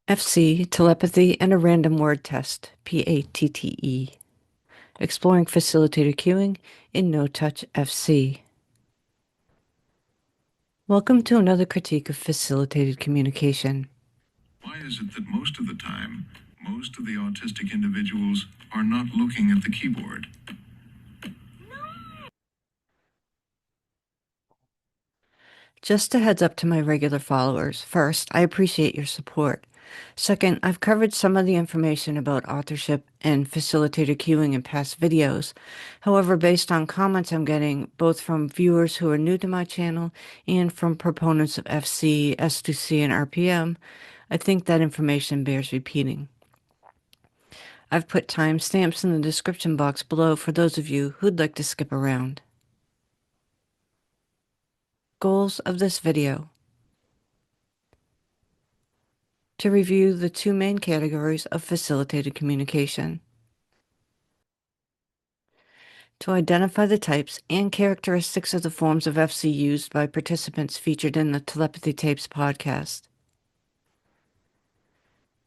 FC, telepathy, and a random word test, PATTE. Exploring facilitator cueing in No Touch FC. Welcome to another critique of facilitated communication. Why is it that most of the time, most of the autistic individuals are not looking at the keyboard? Just a heads up to my regular followers. First, I appreciate your support. Second, I've covered some of the information about authorship and facilitator cueing in past videos. However, based on comments I'm getting, both from viewers who are new to my channel and from proponents of FC, S2C, and RPM, I think that information bears repeating. I've put timestamps in the description box below for those of you who'd like to skip around. Goals of this video: to review the two main categories of facilitated communication, to identify the types and characteristics of the forms of FC used by participants featured in the Telepathy Tapes podcast,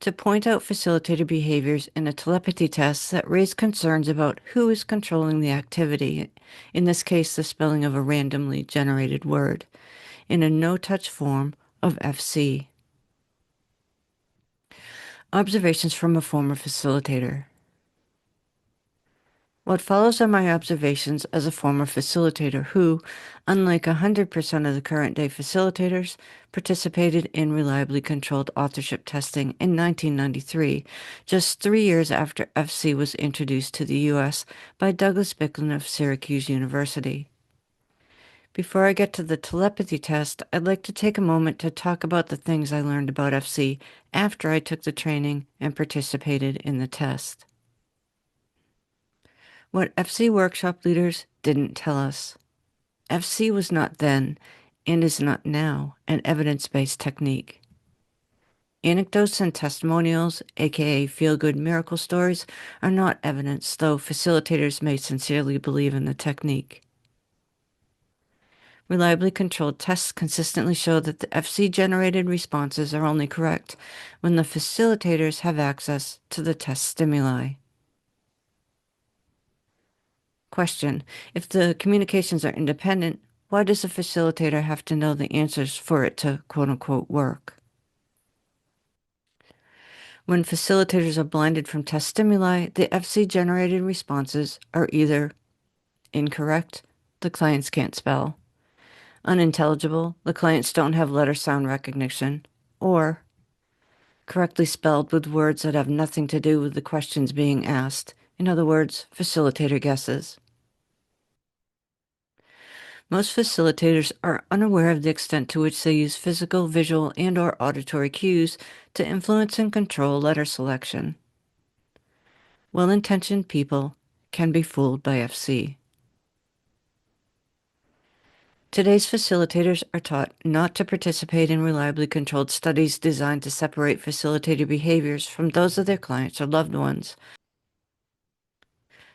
to point out facilitator behaviors in a telepathy test that raise concerns about who is controlling the activity, in this case the spelling of a randomly generated word, in a no-touch form of FC. Observations from a former facilitator. What follows are my observations as a former facilitator who, unlike 100% of the current-day facilitators, participated in reliably controlled authorship testing in 1993, just 3 years after FC was introduced to the U.S. by Douglas Bicklin of Syracuse University. Before I get to the telepathy test, I'd like to take a moment to talk about the things I learned about FC after I took the training and participated in the test. What FC workshop leaders didn't tell us. FC was not then, and is not now, an evidence-based technique. Anecdotes and testimonials, aka feel-good miracle stories, are not evidence, though facilitators may sincerely believe in the technique. Reliably controlled tests consistently show that the FC-generated responses are only correct when the facilitators have access to the test stimuli. Question: if the communications are independent, why does the facilitator have to know the answers for it to quote-unquote work? When facilitators are blinded from test stimuli, the FC-generated responses are either incorrect, the clients can't spell; unintelligible, the clients don't have letter sound recognition; or correctly spelled with words that have nothing to do with the questions being asked. In other words, facilitator guesses. Most facilitators are unaware of the extent to which they use physical, visual, and/or auditory cues to influence and control letter selection. Well-intentioned people can be fooled by FC. Today's facilitators are taught not to participate in reliably controlled studies designed to separate facilitator behaviors from those of their clients or loved ones.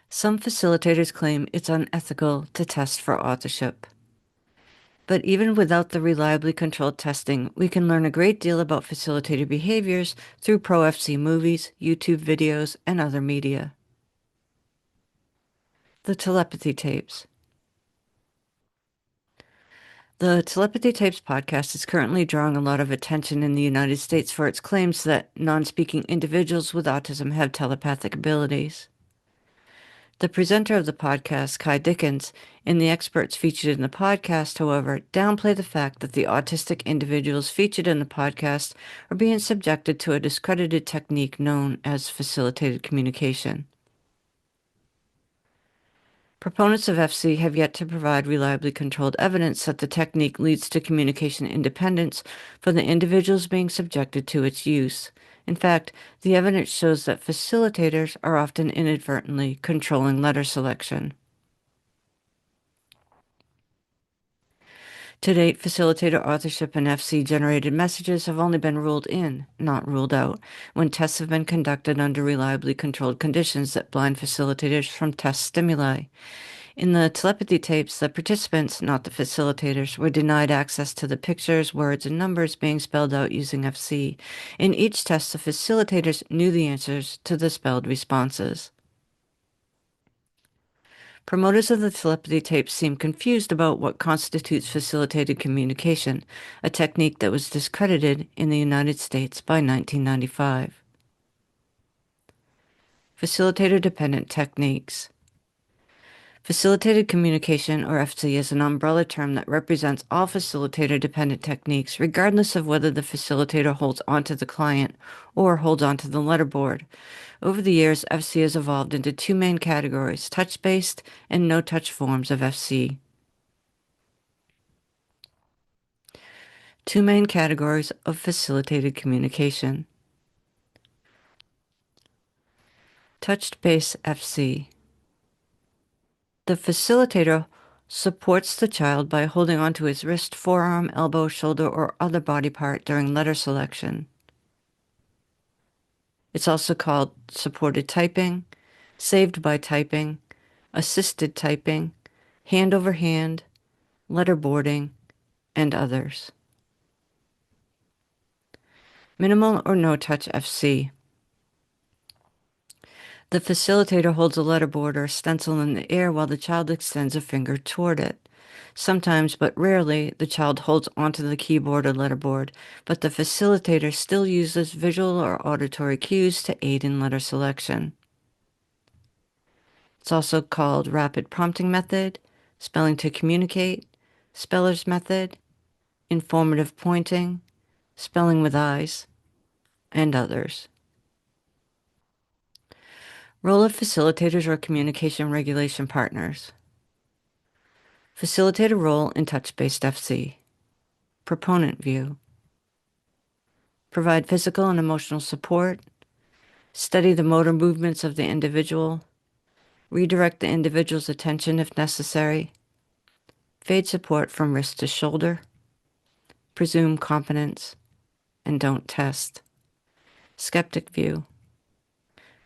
Some facilitators claim it's unethical to test for authorship. But even without the reliably controlled testing, we can learn a great deal about facilitator behaviors through pro-FC movies, YouTube videos, and other media. The Telepathy Tapes. The Telepathy Tapes podcast is currently drawing a lot of attention in the United States for its claims that non-speaking individuals with autism have telepathic abilities. The presenter of the podcast, Kai Dickens, and the experts featured in the podcast, however, downplay the fact that the autistic individuals featured in the podcast are being subjected to a discredited technique known as facilitated communication. Proponents of FC have yet to provide reliably controlled evidence that the technique leads to communication independence for the individuals being subjected to its use. In fact, the evidence shows that facilitators are often inadvertently controlling letter selection. To date, facilitator authorship and FC-generated messages have only been ruled in, not ruled out, when tests have been conducted under reliably controlled conditions that blind facilitators from test stimuli. In the telepathy tapes, the participants, not the facilitators, were denied access to the pictures, words, and numbers being spelled out using FC. In each test, the facilitators knew the answers to the spelled responses. Promoters of the telepathy tapes seem confused about what constitutes facilitated communication, a technique that was discredited in the United States by 1995. Facilitator-dependent techniques. Facilitated communication, or FC, is an umbrella term that represents all facilitator-dependent techniques, regardless of whether the facilitator holds onto the client or holds onto the letterboard. Over the years, FC has evolved into two main categories, touch-based and no-touch forms of FC. Two main categories of facilitated communication. Touch-based FC. The facilitator supports the child by holding onto his wrist, forearm, elbow, shoulder, or other body part during letter selection. It's also called supported typing, saved by typing, assisted typing, hand over hand, letterboarding, and others. Minimal or no touch FC. The facilitator holds a letterboard or a stencil in the air while the child extends a finger toward it. Sometimes, but rarely, the child holds onto the keyboard or letterboard, but the facilitator still uses visual or auditory cues to aid in letter selection. It's also called rapid prompting method, spelling to communicate, speller's method, informative pointing, spelling with eyes, and others. Role of facilitators or communication regulation partners. Facilitator role in touch-based FC. Proponent view. Provide physical and emotional support. Study the motor movements of the individual. Redirect the individual's attention if necessary. Fade support from wrist to shoulder. Presume competence. And don't test. Skeptic view.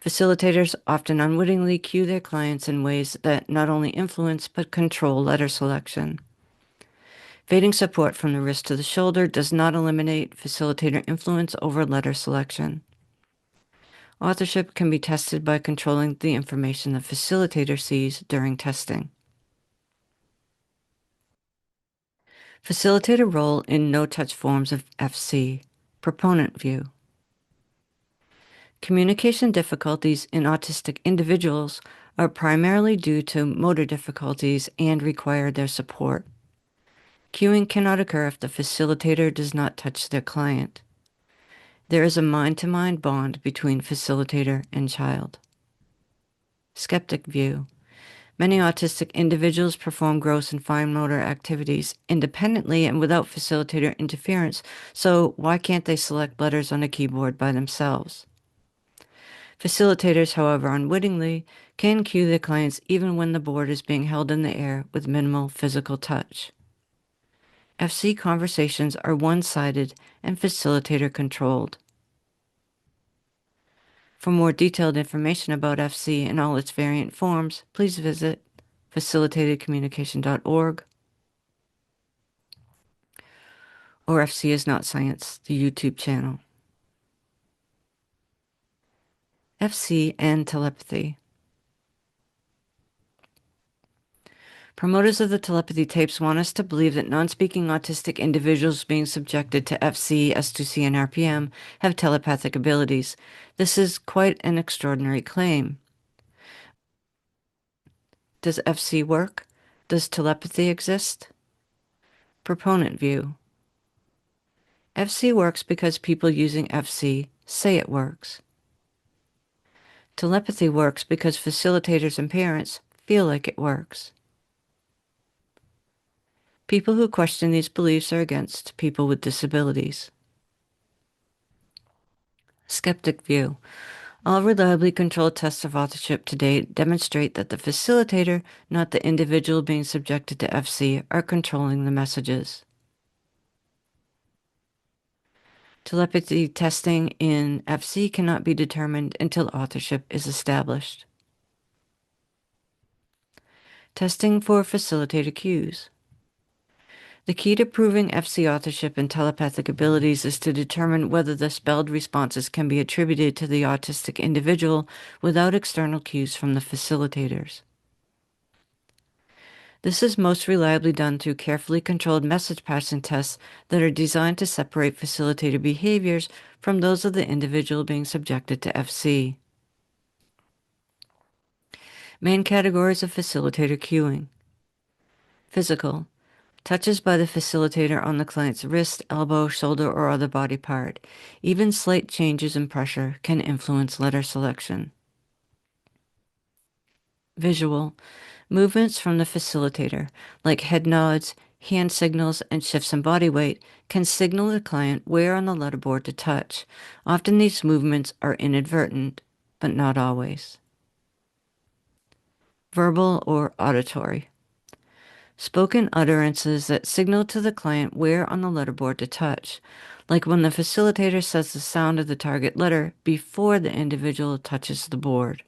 Facilitators often unwittingly cue their clients in ways that not only influence but control letter selection. Fading support from the wrist to the shoulder does not eliminate facilitator influence over letter selection. Authorship can be tested by controlling the information the facilitator sees during testing. Facilitator role in no-touch forms of FC. Proponent view. Communication difficulties in autistic individuals are primarily due to motor difficulties and require their support. Cueing cannot occur if the facilitator does not touch their client. There is a mind-to-mind bond between facilitator and child. Skeptic view. Many autistic individuals perform gross and fine motor activities independently and without facilitator interference, so why can't they select letters on a keyboard by themselves? Facilitators, however, unwittingly, can cue their clients even when the board is being held in the air with minimal physical touch. FC conversations are one-sided and facilitator-controlled. For more detailed information about FC and all its variant forms, please visit facilitatedcommunication.org or FC is Not Science, the YouTube channel. FC and telepathy. Promoters of the telepathy tapes want us to believe that non-speaking autistic individuals being subjected to FC, S2C, and RPM have telepathic abilities. This is quite an extraordinary claim. Does FC work? Does telepathy exist? Proponent view. FC works because people using FC say it works. Telepathy works because facilitators and parents feel like it works. People who question these beliefs are against people with disabilities. Skeptic view. All reliably controlled tests of authorship to date demonstrate that the facilitator, not the individual being subjected to FC, are controlling the messages. Telepathy testing in FC cannot be determined until authorship is established. Testing for facilitator cues. The key to proving FC authorship and telepathic abilities is to determine whether the spelled responses can be attributed to the autistic individual without external cues from the facilitators. This is most reliably done through carefully controlled message passing tests that are designed to separate facilitator behaviors from those of the individual being subjected to FC. Main categories of facilitator cueing. Physical. Touches by the facilitator on the client's wrist, elbow, shoulder, or other body part. Even slight changes in pressure can influence letter selection. Visual. Movements from the facilitator, like head nods, hand signals, and shifts in body weight, can signal the client where on the letterboard to touch. Often these movements are inadvertent, but not always. Verbal or auditory. Spoken utterances that signal to the client where on the letterboard to touch, like when the facilitator says the sound of the target letter before the individual touches the board.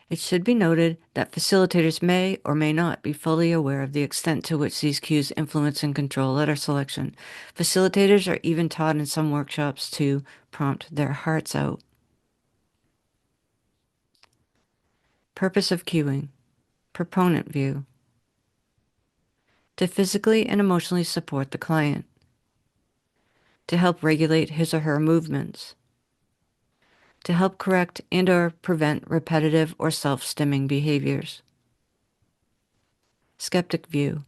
It should be noted that facilitators may or may not be fully aware of the extent to which these cues influence and control letter selection. Facilitators are even taught in some workshops to prompt their hearts out. Purpose of cueing. Proponent view. To physically and emotionally support the client. To help regulate his or her movements. To help correct and/or prevent repetitive or self-stimming behaviors. Skeptic view.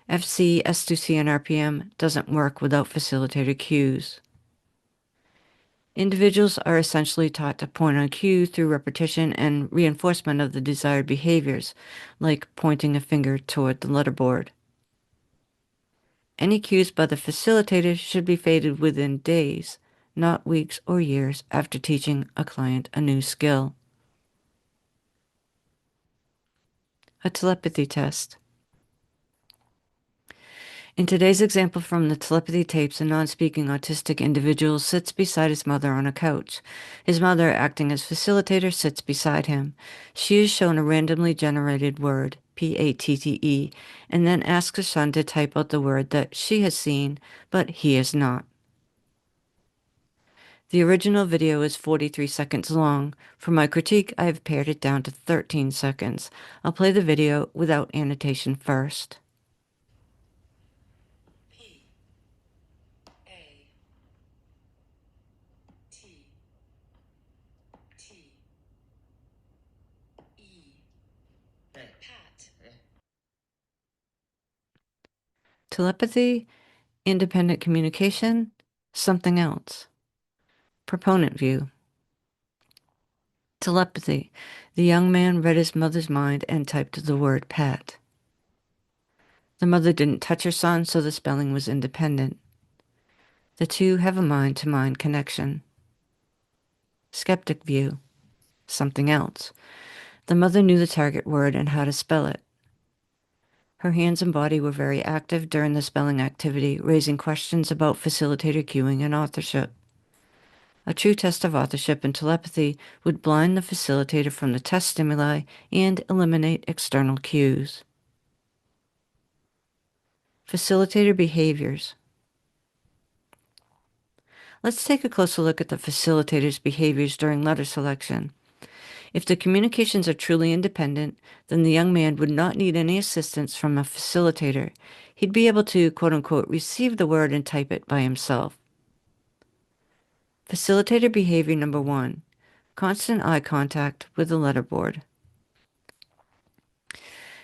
FC, S2C, and RPM doesn't work without facilitator cues. Individuals are essentially taught to point on cue through repetition and reinforcement of the desired behaviors, like pointing a finger toward the letterboard. Any cues by the facilitator should be faded within days, not weeks or years after teaching a client a new skill. A telepathy test. In today's example from the telepathy tapes, a non-speaking autistic individual sits beside his mother on a couch. His mother, acting as facilitator, sits beside him. She is shown a randomly generated word, PATTE, and then asks her son to type out the word that she has seen, but he is not. The original video is 43 seconds long. For my critique, I have pared it down to 13 seconds. I'll play the video without annotation first. Telepathy, independent communication, something else. Proponent view. Telepathy. The young man read his mother's mind and typed the word PATTE. The mother didn't touch her son, so the spelling was independent. The two have a mind-to-mind connection. Skeptic view. Something else. The mother knew the target word and how to spell it. Her hands and body were very active during the spelling activity, raising questions about facilitator cueing and authorship. A true test of authorship and telepathy would blind the facilitator from the test stimuli and eliminate external cues. Facilitator behaviors. Let's take a closer look at the facilitator's behaviors during letter selection. If the communications are truly independent, then the young man would not need any assistance from a facilitator. He'd be able to, quote-unquote, receive the word and type it by himself. Facilitator behavior number 1, constant eye contact with the letterboard.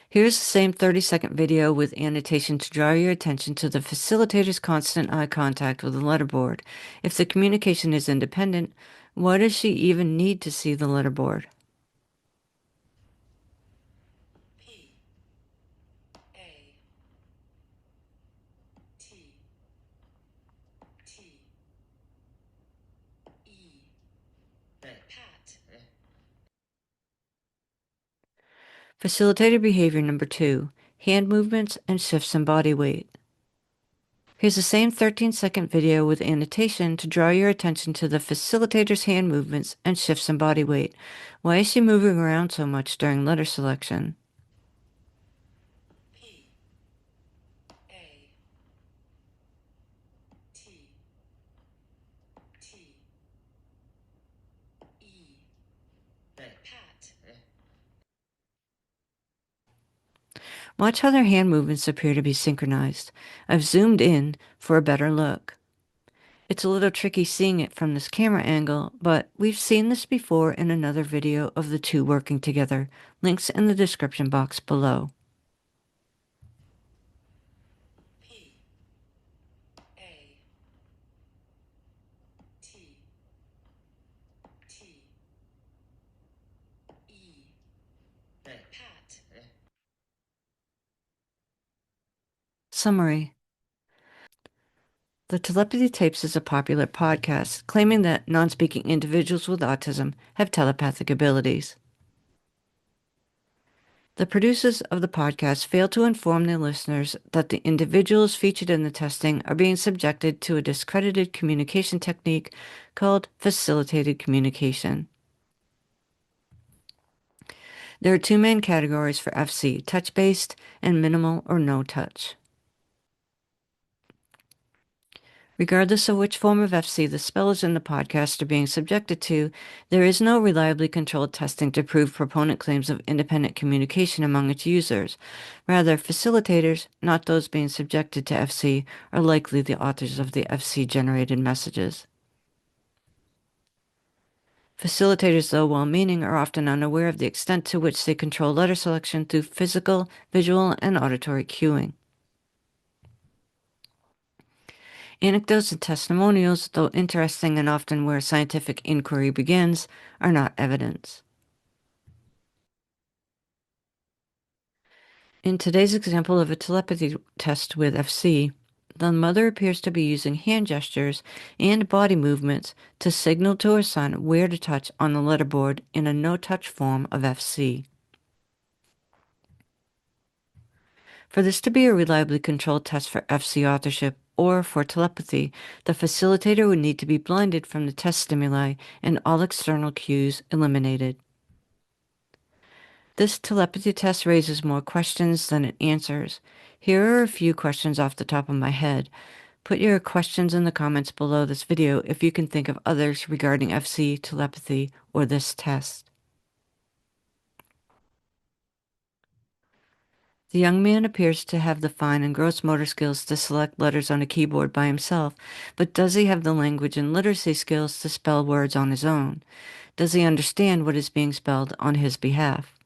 Here's the same 30-second video with annotation to draw your attention to the facilitator's constant eye contact with the letterboard. If the communication is independent, why does she even need to see the letterboard? Facilitator behavior number 2, hand movements and shifts in body weight. Here's the same 13-second video with annotation to draw your attention to the facilitator's hand movements and shifts in body weight. Why is she moving around so much during letter selection? P A T T E PATTE. Watch how their hand movements appear to be synchronized. I've zoomed in for a better look. It's a little tricky seeing it from this camera angle, but we've seen this before in another video of the two working together. Links in the description box below. P A T T E PATTE. Summary. The Telepathy Tapes is a popular podcast claiming that non-speaking individuals with autism have telepathic abilities. The producers of the podcast fail to inform their listeners that the individuals featured in the testing are being subjected to a discredited communication technique called facilitated communication. There are two main categories for FC, touch-based and minimal or no touch. Regardless of which form of FC the spellers in the podcast are being subjected to, there is no reliably controlled testing to prove proponent claims of independent communication among its users. Rather, facilitators, not those being subjected to FC, are likely the authors of the FC-generated messages. Facilitators, though well-meaning, are often unaware of the extent to which they control letter selection through physical, visual, and auditory cueing. Anecdotes and testimonials, though interesting and often where scientific inquiry begins, are not evidence. In today's example of a telepathy test with FC, the mother appears to be using hand gestures and body movements to signal to her son where to touch on the letterboard in a no-touch form of FC. For this to be a reliably controlled test for FC authorship or for telepathy, the facilitator would need to be blinded from the test stimuli and all external cues eliminated. This telepathy test raises more questions than it answers. Here are a few questions off the top of my head. Put your questions in the comments below this video if you can think of others regarding FC, telepathy, or this test. The young man appears to have the fine and gross motor skills to select letters on a keyboard by himself, but does he have the language and literacy skills to spell words on his own? Does he understand what is being spelled on his behalf?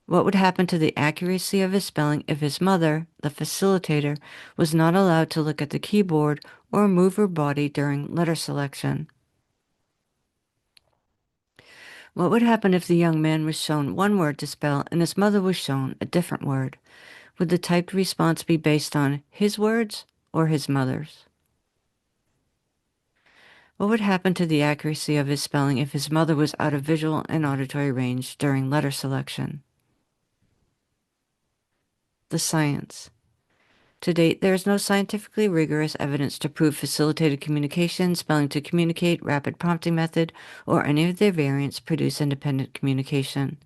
What would happen to the accuracy of his spelling if his mother, the facilitator, was not allowed to look at the keyboard or move her body during letter selection? What would happen if the young man was shown one word to spell and his mother was shown a different word? Would the typed response be based on his words or his mother's? What would happen to the accuracy of his spelling if his mother was out of visual and auditory range during letter selection? The science. To date, there is no scientifically rigorous evidence to prove facilitated communication, spelling to communicate, rapid prompting method, or any of their variants produce independent communication.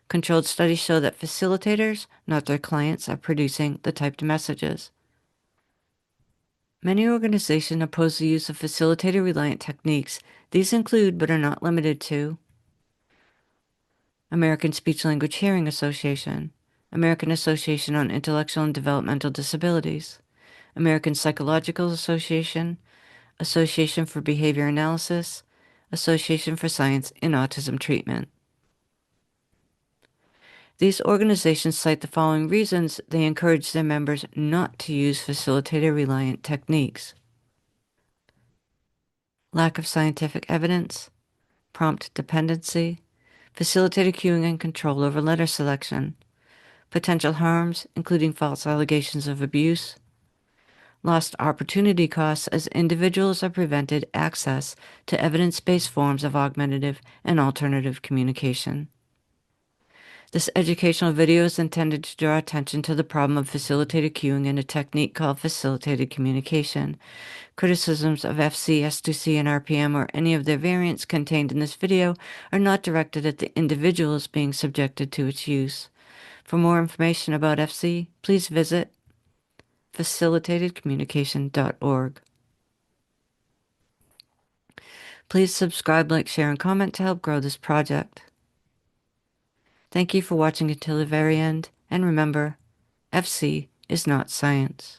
Controlled studies show that facilitators, not their clients, are producing the typed messages. Many organizations oppose the use of facilitator-reliant techniques. These include, but are not limited to, American Speech-Language Hearing Association, American Association on Intellectual and Developmental Disabilities, American Psychological Association, Association for Behavior Analysis, Association for Science in Autism Treatment. These organizations cite the following reasons they encourage their members not to use facilitator-reliant techniques: lack of scientific evidence, prompt dependency, facilitator cueing and control over letter selection, potential harms, including false allegations of abuse, lost opportunity costs as individuals are prevented access to evidence-based forms of augmentative and alternative communication. This educational video is intended to draw attention to the problem of facilitated cueing and a technique called facilitated communication. Criticisms of FC, S2C, and RPM or any of their variants contained in this video are not directed at the individuals being subjected to its use. For more information about FC, please visit facilitatedcommunication.org. Please subscribe, like, share, and comment to help grow this project. Thank you for watching until the very end, and remember, FC is not science.